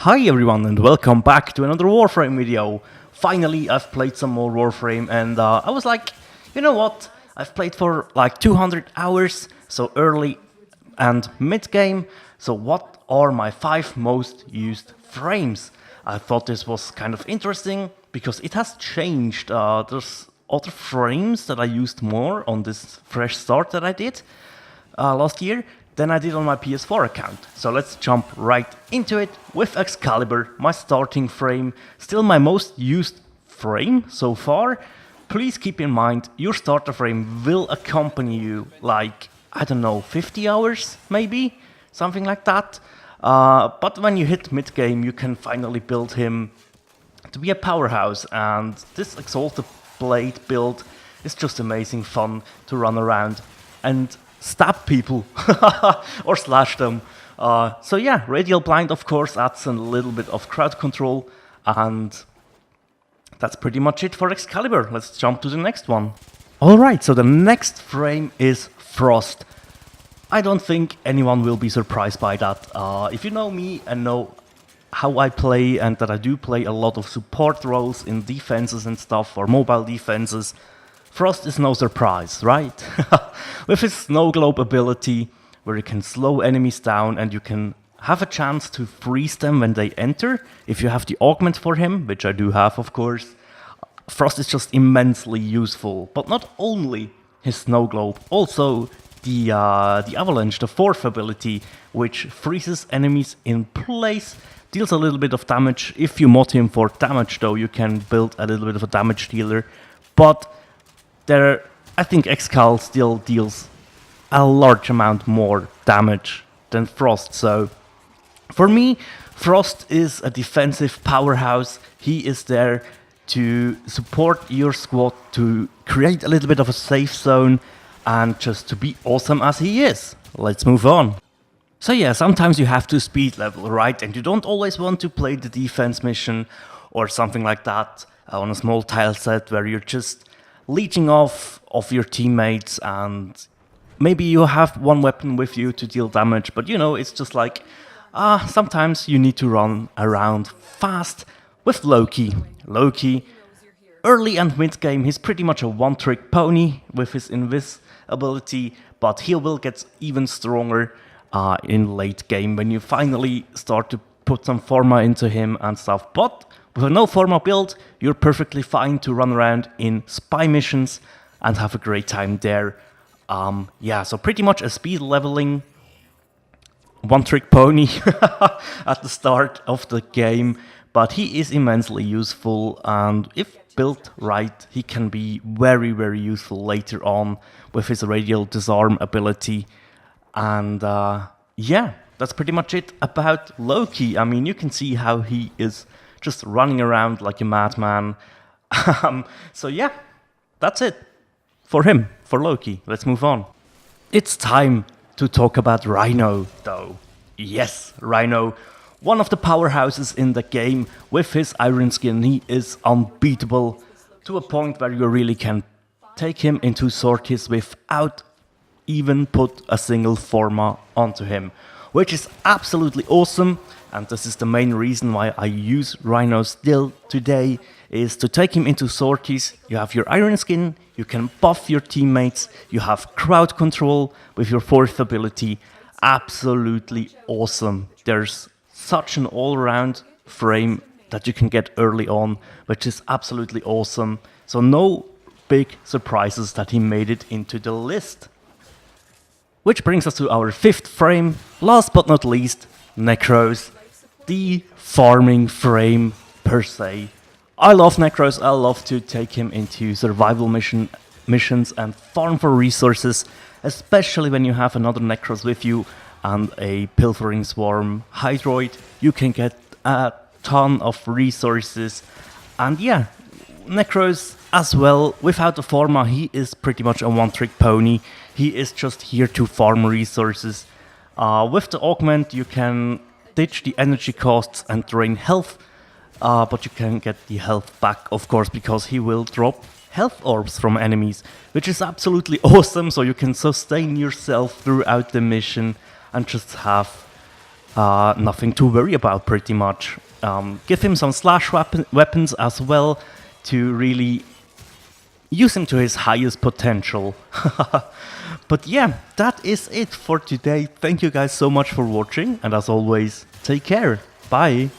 Hi everyone and welcome back to another Warframe video. Finally, I've played some more Warframe and I was like, you know what? I've played for like 200 hours, so early and mid-game. So what are my 5 most used frames? I thought this was kind of interesting because it has changed. There's other frames that I used more on this fresh start that I did last year than I did on my PS4 account. So let's jump right into it with Excalibur, my starting frame, still my most used frame so far. Please keep in mind, your starter frame will accompany you like, I don't know, 50 hours maybe? Something like that. But when you hit mid-game, you can finally build him to be a powerhouse, and this Exalted Blade build is just amazing fun to run around and stab people or slash them. So yeah, Radial Blind of course adds a little bit of crowd control, and that's pretty much it for Excalibur. Let's jump to the next one. Alright, so the next frame is Frost. I don't think anyone will be surprised by that. If you know me and know how I play, and that I do play a lot of support roles in defenses and stuff, or mobile defenses, Frost is no surprise, right? With his Snow Globe ability, where you can slow enemies down and you can have a chance to freeze them when they enter, if you have the augment for him, which I do have of course, Frost is just immensely useful. But not only his Snow Globe, also the Avalanche, the 4th ability, which freezes enemies in place, deals a little bit of damage. If you mod him for damage though, you can build a little bit of a damage dealer, but I think Excal still deals a large amount more damage than Frost. So for me, Frost is a defensive powerhouse. He is there to support your squad, to create a little bit of a safe zone, and just to be awesome as he is. Let's move on. So yeah, sometimes you have to speed level, right? And you don't always want to play the defense mission or something like that on a small tile set where you're just leeching off of your teammates, and maybe you have one weapon with you to deal damage, but you know, it's just like, sometimes you need to run around fast with Loki. Loki, early and mid-game, he's pretty much a one-trick pony with his Invis ability, but he will get even stronger in late game when you finally start to put some Forma into him and stuff. But with a no Forma build, you're perfectly fine to run around in spy missions and have a great time there. Yeah, so pretty much a speed leveling one-trick pony at the start of the game, but he is immensely useful, and if built right, he can be very, very useful later on with his Radial Disarm ability. And yeah, that's pretty much it about Loki. I mean, you can see how he is just running around like a madman. So yeah, that's it for him, for Loki. Let's move on. It's time to talk about Rhino, though. Yes, Rhino, one of the powerhouses in the game. With his Iron Skin, he is unbeatable to a point where you really can take him into sorties without even put a single Forma onto him, which is absolutely awesome. And this is the main reason why I use Rhino still today, is to take him into sorties. You have your Iron Skin, you can buff your teammates, you have crowd control with your 4th ability. Absolutely awesome. There's such an all-round frame that you can get early on, which is absolutely awesome. So no big surprises that he made it into the list. Which brings us to our 5th frame, last but not least, Necros, the farming frame per se. I love Necros. I love to take him into survival missions and farm for resources, especially when you have another Necros with you and a Pilfering Swarm Hydroid. You can get a ton of resources, and yeah, Necros as well, without the Forma, he is pretty much a one-trick pony. He is just here to farm resources. With the augment, you can ditch the energy costs and drain health, but you can get the health back, of course, because he will drop health orbs from enemies, which is absolutely awesome, so you can sustain yourself throughout the mission and just have nothing to worry about pretty much. Give him some slash weapons as well to really use him to his highest potential. But yeah, that is it for today. Thank you guys so much for watching, and as always, take care. Bye.